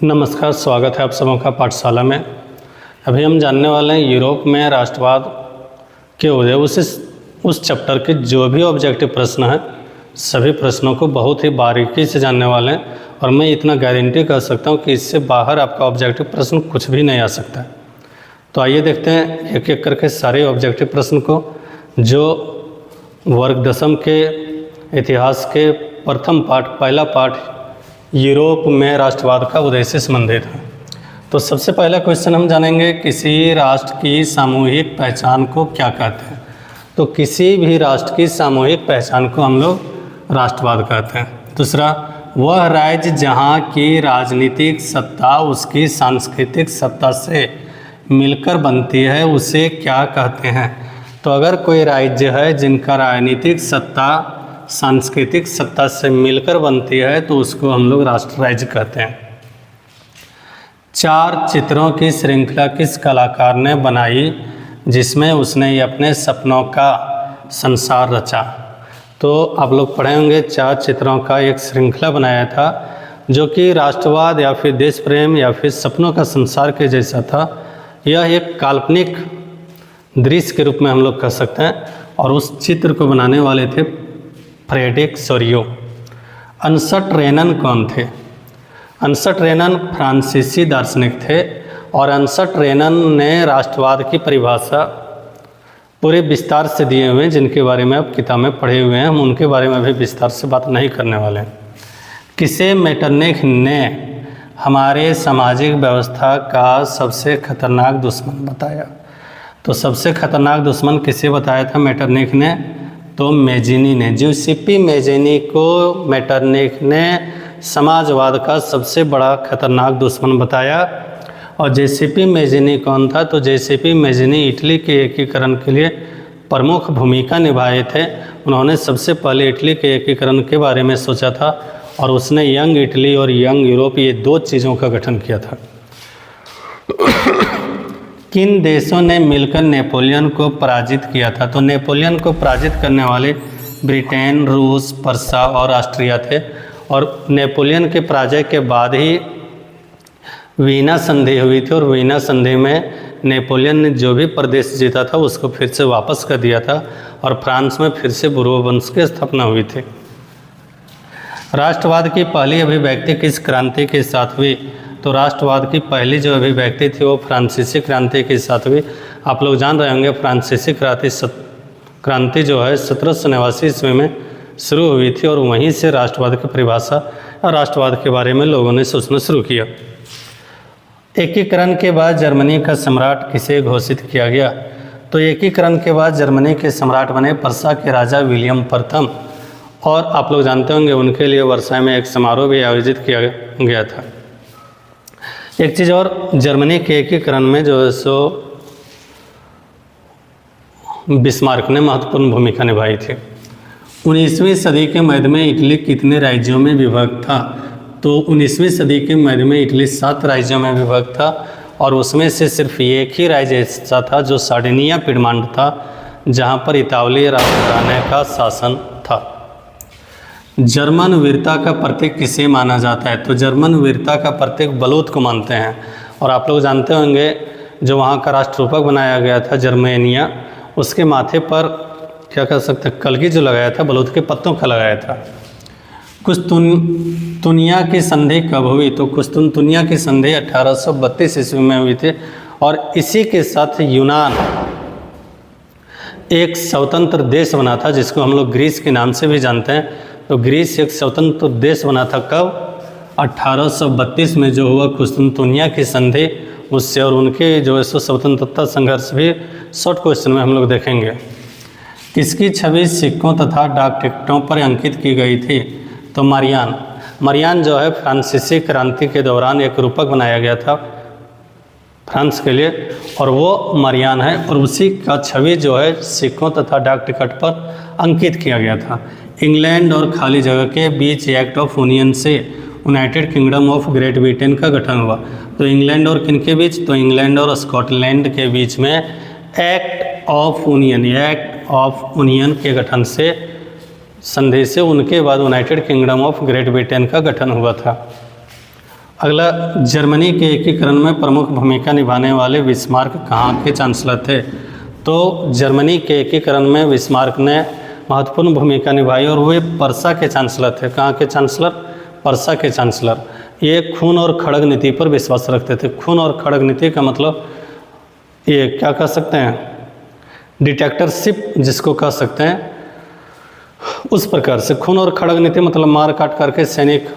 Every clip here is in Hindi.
नमस्कार, स्वागत है आप सबों का पाठशाला में। अभी हम जानने वाले हैं यूरोप में राष्ट्रवाद के उदय उस चैप्टर के जो भी ऑब्जेक्टिव प्रश्न हैं सभी प्रश्नों को बहुत ही बारीकी से जानने वाले हैं और मैं इतना गारंटी कर सकता हूं कि इससे बाहर आपका ऑब्जेक्टिव प्रश्न कुछ भी नहीं आ सकता है। तो आइए देखते हैं एक एक करके सारे ऑब्जेक्टिव प्रश्न को जो वर्ग दशम के इतिहास के प्रथम पाठ पहला पाठ यूरोप में राष्ट्रवाद का उदय से संबंधित है। तो सबसे पहला क्वेश्चन हम जानेंगे, किसी राष्ट्र की सामूहिक पहचान को क्या कहते हैं। तो किसी भी राष्ट्र की सामूहिक पहचान को हम लोग राष्ट्रवाद कहते हैं। दूसरा, वह राज्य जहाँ की राजनीतिक सत्ता उसकी सांस्कृतिक सत्ता से मिलकर बनती है उसे क्या कहते हैं। तो अगर कोई राज्य है जिनका राजनीतिक सत्ता सांस्कृतिक सत्ता से मिलकर बनती है तो उसको हम लोग राष्ट्र राज्य कहते हैं। 4 चित्रों की श्रृंखला किस कलाकार ने बनाई जिसमें उसने अपने सपनों का संसार रचा। तो आप लोग पढ़े होंगे 4 चित्रों का एक श्रृंखला बनाया था जो कि राष्ट्रवाद या फिर देश प्रेम या फिर सपनों का संसार के जैसा था। यह एक काल्पनिक दृश्य के रूप में हम लोग कह सकते हैं और उस चित्र को बनाने वाले थे फ्रेडरिक सोरियो। अर्नस्ट रेनन कौन थे? अर्नस्ट रेनन फ्रांसीसी दार्शनिक थे और अर्नस्ट रेनन ने राष्ट्रवाद की परिभाषा पूरे विस्तार से दिए हुए हैं जिनके बारे में आप किताब में पढ़े हुए हैं। हम उनके बारे में भी विस्तार से बात नहीं करने वाले हैं। किसे मेटरनिख ने हमारे सामाजिक व्यवस्था का सबसे खतरनाक दुश्मन बताया। तो सबसे खतरनाक दुश्मन किसे बताया था मेटरनिख ने? तो मेजिनी ने। ज्यूसेप्पे मेजिनी को मेटरनिख ने समाजवाद का सबसे बड़ा खतरनाक दुश्मन बताया। और ज्यूसेप्पे मेजिनी कौन था? तो ज्यूसेप्पे मेजिनी इटली के एकीकरण के लिए प्रमुख भूमिका निभाए थे। उन्होंने सबसे पहले इटली के एकीकरण के बारे में सोचा था और उसने यंग इटली और यंग यूरोप ये 2 चीज़ों का गठन किया था। किन देशों ने मिलकर नेपोलियन को पराजित किया था? तो नेपोलियन को पराजित करने वाले ब्रिटेन, रूस, पर्सा और ऑस्ट्रिया थे। और नेपोलियन के पराजय के बाद ही वीना संधि हुई थी और वीना संधि में नेपोलियन ने जो भी प्रदेश जीता था उसको फिर से वापस कर दिया था और फ्रांस में फिर से बुर्बोन वंश की स्थापना हुई थी। राष्ट्रवाद की पहली अभिव्यक्ति किस क्रांति के साथ हुई? तो राष्ट्रवाद की पहली जो अभिव्यक्ति थी वो फ्रांसीसी क्रांति के साथ हुई। आप लोग जान रहे होंगे फ्रांसीसी क्रांति जो है 1789 ईस्वी में शुरू हुई थी और वहीं से राष्ट्रवाद की परिभाषा और राष्ट्रवाद के बारे में लोगों ने सोचना शुरू किया। एकीकरण के बाद जर्मनी का सम्राट किसे घोषित किया गया? तो एकीकरण के बाद जर्मनी के सम्राट बने पर्सा के राजा विलियम प्रथम। और आप लोग जानते होंगे उनके लिए वर्साय में एक समारोह भी आयोजित किया गया था। एक चीज़ और, जर्मनी के एकीकरण में जो है सो बिस्मार्क ने महत्वपूर्ण भूमिका निभाई थी। 19वीं सदी के मध्य में इटली कितने राज्यों में विभक्त था? तो 19वीं सदी के मध्य में इटली 7 राज्यों में विभक्त था और उसमें से सिर्फ एक ही राज्य ऐसा था जो सार्डिनिया पिडमांट था जहां पर इतालवी राजघराने का शासन था। जर्मन वीरता का प्रतीक किसे माना जाता है? तो जर्मन वीरता का प्रतीक बलूत को मानते हैं। और आप लोग जानते होंगे जो वहाँ का राष्ट्ररूपक बनाया गया था जर्मेनिया, उसके माथे पर क्या कह सकते हैं कलगी जो लगाया था बलूत के पत्तों का लगाया था। कुस्तुनतुनिया की संधि कब हुई? तो कुस्तुनतुनिया की संधि 1832 ईस्वी में हुई थी और इसी के साथ यूनान एक स्वतंत्र देश बना था जिसको हम लोग ग्रीस के नाम से भी जानते हैं। तो ग्रीस एक स्वतंत्र देश बना था कब? 1832 में जो हुआ कुस्तुनतुनिया की संधि उससे। और उनके जो है सो स्वतंत्रता संघर्ष भी शॉर्ट क्वेश्चन में हम लोग देखेंगे। किसकी छवि सिक्कों तथा डाक टिकटों पर अंकित की गई थी? तो मरियान जो है फ्रांसीसी क्रांति के दौरान एक रूपक बनाया गया था फ्रांस के लिए और वो मरियान है और उसी का छवि जो है सिक्कों तथा डाक टिकट पर अंकित किया गया था। इंग्लैंड और खाली जगह के बीच एक्ट ऑफ यूनियन से United kingdom of great Britain का गठन हुआ। तो इंग्लैंड और किन के बीच? तो इंग्लैंड और स्कॉटलैंड के बीच में एक्ट ऑफ यूनियन के गठन से संधि से उनके बाद United kingdom of great Britain का गठन हुआ था। अगला, जर्मनी के एकीकरण में प्रमुख भूमिका निभाने वाले बिस्मार्क कहाँ के चांसलर थे? तो जर्मनी के एकीकरण में बिस्मार्क ने महत्वपूर्ण भूमिका निभाई और वे पर्सा के चांसलर थे। कहाँ के चांसलर? पर्सा के चांसलर। ये खून और खड़ग नीति पर विश्वास रखते थे। खून और खड़ग नीति का मतलब ये क्या कह सकते हैं, डिक्टेटरशिप जिसको कह सकते हैं, उस प्रकार से खून और खड़ग नीति मतलब मार काट करके सैनिक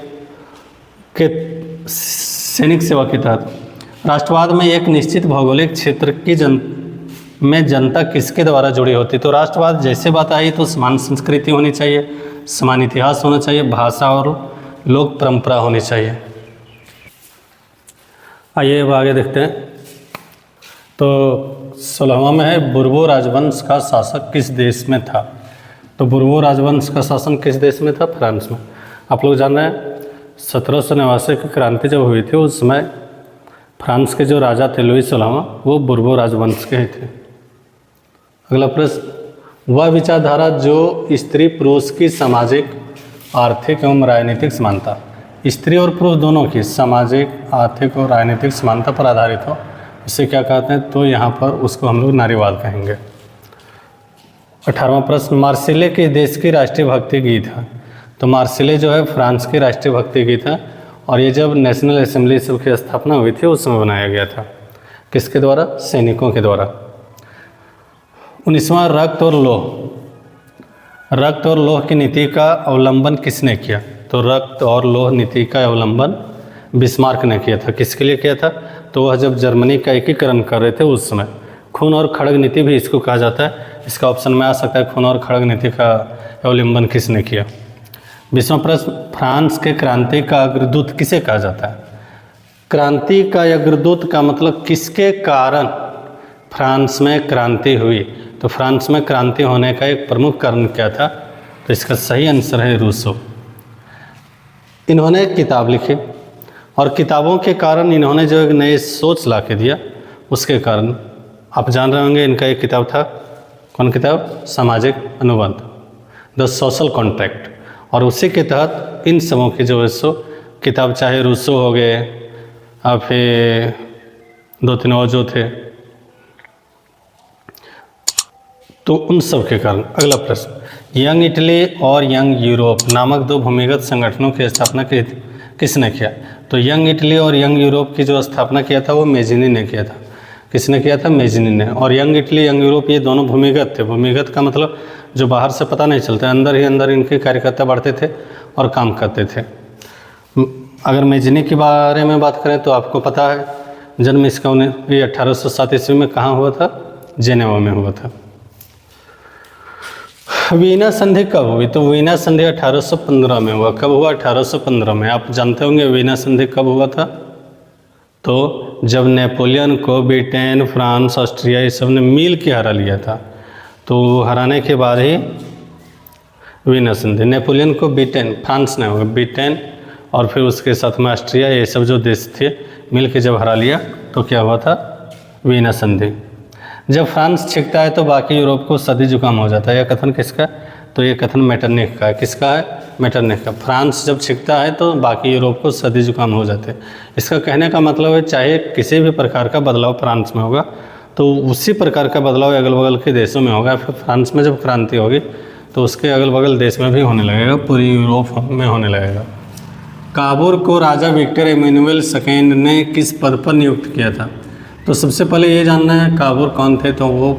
सेवा के तहत। राष्ट्रवाद में एक निश्चित भौगोलिक क्षेत्र की जनता किसके द्वारा जुड़ी होती? तो राष्ट्रवाद जैसे बात आई तो समान संस्कृति होनी चाहिए, समान इतिहास होना चाहिए, भाषा और लोक परंपरा होनी चाहिए। आइए अब आगे देखते हैं। तो 16वां में है, बुर्बो राजवंश का शासक किस देश में था? तो बुर्बो राजवंश का शासन किस देश में था? फ्रांस में। आप लोग जान रहे हैं 1789 की क्रांति जब हुई थी उस समय फ्रांस के जो राजा थे लुई 16वां, वो बुर्बो राजवंश के ही थे। अगला प्रश्न, वह विचारधारा जो स्त्री पुरुष की सामाजिक, आर्थिक एवं राजनीतिक समानता, स्त्री और पुरुष दोनों की सामाजिक, आर्थिक और राजनीतिक समानता पर आधारित हो, इसे क्या कहते हैं? तो यहाँ पर उसको हम लोग नारीवाद कहेंगे। 18वां प्रश्न, मार्सिले किस देश की राष्ट्रीय भक्ति गीत है? तो मार्सिले जो है फ्रांस की राष्ट्रीय भक्ति गीत है और ये जब नेशनल असेंबली सब की स्थापना हुई थी उस समय बनाया गया था। किसके द्वारा? सैनिकों के द्वारा। 19वां, रक्त और लोह। रक्त और लोह की नीति का अवलंबन किसने किया? तो रक्त और लोह नीति का अवलंबन बिस्मार्क ने किया था। किसके लिए किया था? तो वह जब जर्मनी का एकीकरण कर रहे थे उस समय। खून और खड़ग नीति भी इसको कहा जाता है। इसका ऑप्शन में आ सकता है खून और खड़ग नीति का अवलंबन किसने किया। 20वां प्रश्न, फ्रांस के क्रांति का अग्रदूत किसे कहा जाता है? क्रांति का अग्रदूत का मतलब किसके कारण फ्रांस में क्रांति हुई? तो फ्रांस में क्रांति होने का एक प्रमुख कारण क्या था? तो इसका सही आंसर है रूसो। इन्होंने किताब लिखी और किताबों के कारण इन्होंने जो एक नई सोच ला के दिया उसके कारण आप जान रहे होंगे इनका एक किताब था। कौन किताब? सामाजिक अनुबंध, द सोशल कॉन्ट्रैक्ट। और उसी के तहत इन सबों की जो है सो किताब, चाहे रूसो हो गए या फिर 2-3 और जो थे, तो उन सब के कारण। अगला प्रश्न, यंग इटली और यंग यूरोप नामक 2 भूमिगत संगठनों की स्थापना किसने किया? तो यंग इटली और यंग यूरोप की जो स्थापना किया था वो मेजिनी ने किया था। किसने किया था? मेजिनी ने। और यंग इटली, यंग यूरोप ये दोनों भूमिगत थे। भूमिगत का मतलब जो बाहर से पता नहीं चलता, अंदर ही अंदर इनके कार्यकर्ता बढ़ते थे और काम करते थे। अगर मेजिनी के बारे में बात करें तो आपको पता है जन्म इसका 1807 ईस्वी में कहाँ हुआ था? जेनेवा में हुआ था। वीना संधि कब हुई? तो वीना संधि 1815 में हुआ। कब हुआ? 1815 में। आप जानते होंगे वीना संधि कब हुआ था? तो जब नेपोलियन को ब्रिटेन, फ्रांस, ऑस्ट्रिया ये सब ने मिल के हरा लिया था, तो हराने के बाद ही वीना संधि। नेपोलियन को ब्रिटेन, फ्रांस ने होगा ब्रिटेन और फिर उसके साथ में ऑस्ट्रिया, ये सब जो देश थे मिल के जब हरा लिया तो क्या हुआ था? वीना संधि। जब फ्रांस छिकता है तो बाकी यूरोप को सर्दी जुकाम हो जाता है। यह कथन किसका? तो ये कथन मेटरनिख का है। किसका है? मेटरनिख का। फ्रांस जब छिकता है तो बाकी यूरोप को सर्दी जुकाम हो जाते हैं। इसका कहने का मतलब है चाहे किसी भी प्रकार का बदलाव फ्रांस में होगा तो उसी प्रकार का बदलाव अगल बगल के देशों में होगा। फिर फ्रांस में जब क्रांति होगी तो उसके अगल बगल देश में भी होने लगेगा, पूरी यूरोप में होने लगेगा। काबुल को राजा विक्टर इमैनुअल सेकेंड ने किस पद पर नियुक्त किया था? तो सबसे पहले ये जानना है काबुल कौन थे? तो वो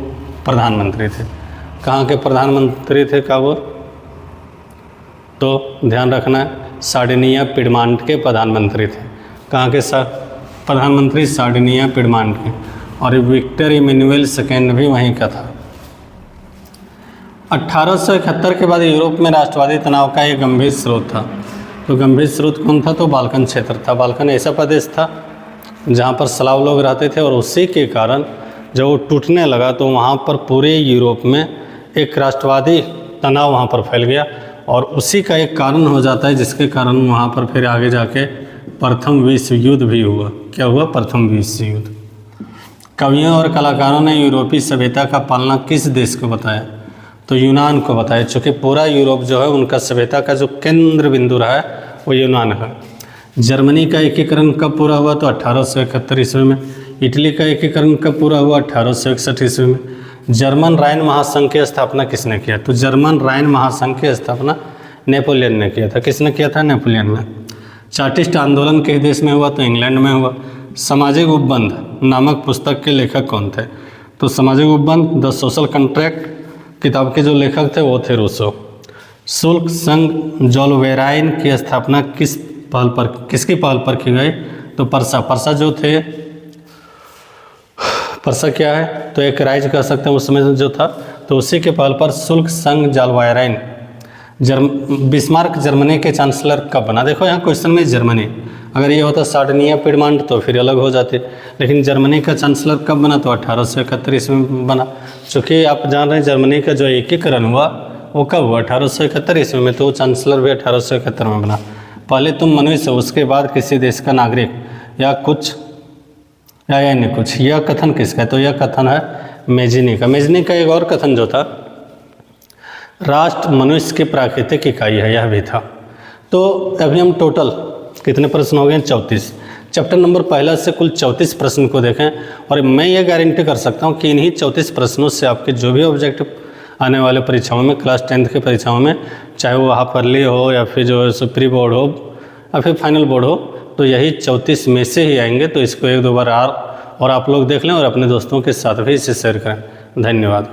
प्रधानमंत्री थे। कहाँ के प्रधानमंत्री थे काबुल? तो ध्यान रखना है सार्डिनिया पिडमांट के प्रधानमंत्री थे। कहाँ के प्रधानमंत्री? सार्डिनिया पिडमांट के। और विक्टर इमैनुअल सेकेंड भी वहीं का था। 1871 के बाद यूरोप में राष्ट्रवादी तनाव का एक गंभीर स्रोत था। तो गंभीर स्रोत कौन था? तो बाल्कन क्षेत्र था। बाल्कन ऐसा प्रदेश था जहाँ पर स्लाव लोग रहते थे और उसी के कारण जब वो टूटने लगा तो वहाँ पर पूरे यूरोप में एक राष्ट्रवादी तनाव वहाँ पर फैल गया और उसी का एक कारण हो जाता है जिसके कारण वहाँ पर फिर आगे जाके प्रथम विश्व युद्ध भी हुआ। क्या हुआ? प्रथम विश्व युद्ध। कवियों और कलाकारों ने यूरोपीय सभ्यता का पालना किस देश को बताया? तो यूनान को बताया। चूँकि पूरा यूरोप जो है उनका सभ्यता का जो केंद्र बिंदु रहा है वो यूनान है। जर्मनी का एकीकरण कब पूरा हुआ? तो 1871 ईस्वी में। इटली का एकीकरण कब पूरा हुआ? 1861 ईस्वी में। जर्मन राइन महासंघ की स्थापना किसने किया? तो जर्मन राइन महासंघ की स्थापना नेपोलियन ने किया था। किसने किया था? नेपोलियन ने। चार्टिस्ट आंदोलन किस देश में हुआ? तो इंग्लैंड में हुआ। सामाजिक उपबंध नामक पुस्तक के लेखक कौन थे? तो सामाजिक उपबंध द सोशल कॉन्ट्रैक्ट किताब के जो लेखक थे वो थे रूसो। शुल्क संघ जोल्वेराइन की स्थापना किसकी पहल पर की गई? तो परसा जो थे, परसा क्या है? तो एक राज्य कह सकते हैं उस समय जो था, तो उसी के पहल पर शुल्क संघ जोल्वेराइन। बिस्मार्क जर्मनी के चांसलर कब बना? देखो यहाँ क्वेश्चन में जर्मनी, अगर ये होता सार्डिनिया पिडमांट तो फिर अलग हो जाती, लेकिन जर्मनी का चांसलर कब बना? तो 1871 ईस्वी में बना। चूँकि आप जान रहे हैं जर्मनी का जो एकीकरण हुआ वो कब हुआ? 1871 ईस्वी में, तो चांसलर भी 1871 में बना। पहले तुम मनुष्य उसके बाद किसी देश का नागरिक या कुछ या नहीं कुछ, यह कथन किसका है? तो यह कथन है मेजिनी का। मेजिनी का एक और कथन जो था, राष्ट्र मनुष्य की प्राकृतिक इकाई है, यह भी था। तो अभी हम टोटल कितने प्रश्न हो गए? 34। चैप्टर नंबर पहला से कुल 34 प्रश्न को देखें, और मैं ये गारंटी कर सकता हूँ कि इन्हीं 34 प्रश्नों से आपके जो भी ऑब्जेक्टिव आने वाले परीक्षाओं में, क्लास 10th की परीक्षाओं में, चाहे वो हाफ ईयरली हो या फिर जो है प्री बोर्ड हो या फिर फाइनल बोर्ड हो, तो यही 34 में से ही आएंगे। तो इसको एक दो बार और आप लोग देख लें और अपने दोस्तों के साथ भी इसे शेयर करें। धन्यवाद।